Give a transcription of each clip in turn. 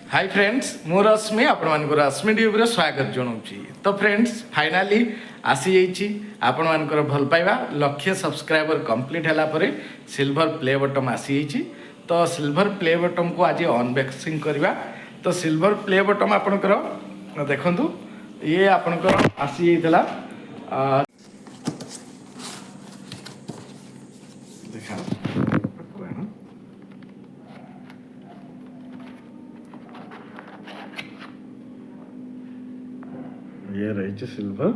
Hi friends मु रश्मि आपण रश्मिट्यूब स्वागत जनाऊँगी। तो फ्रेंड्स फाइनाली आसी जाइए आपण मानकर भल पाइबा लक्षे सब्सक्राइबर कंप्लीट है सिल्वर प्ले बटन आसी जाइए। तो सिल्वर प्ले बटन को आज अनबॉक्सिंग करवा। तो सिल्वर प्ले बटन आपणकर देखु ये आपणकर आसी जाइला देखा ये रही silver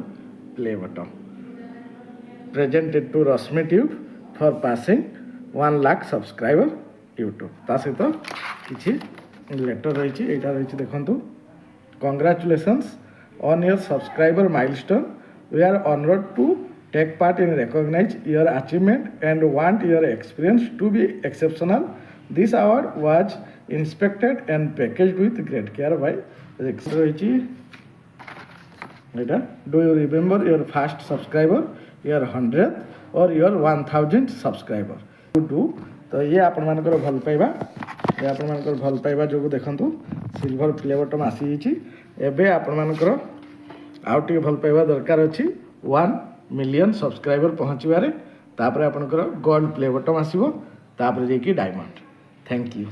play button presented to RashmiTube for passing 1 lakh subscriber YouTube. ता सहित किसी लेटर रही रही देखु congratulations on your subscriber milestone. We are honoured to take part in recognise your achievement and want your experience to be exceptional. This award was inspected and packaged with great care by रही। Do you remember your first subscriber your 100th or your 1000th subscriber do. तो ये आपण मानकर भल पाइबा ये आपण मानकर भल पाइबा जो देखंतु सिल्वर प्ले बटन आसी जाइए। एबे आपण मानकर आउ टिके भल पाइबा दरकार अछि 1 मिलियन सब्सक्राइबर पहुँचबारे। तापर आपणकर गोल्ड प्ले बटन आसीबो तापर जेकी डायमंड। Thank you.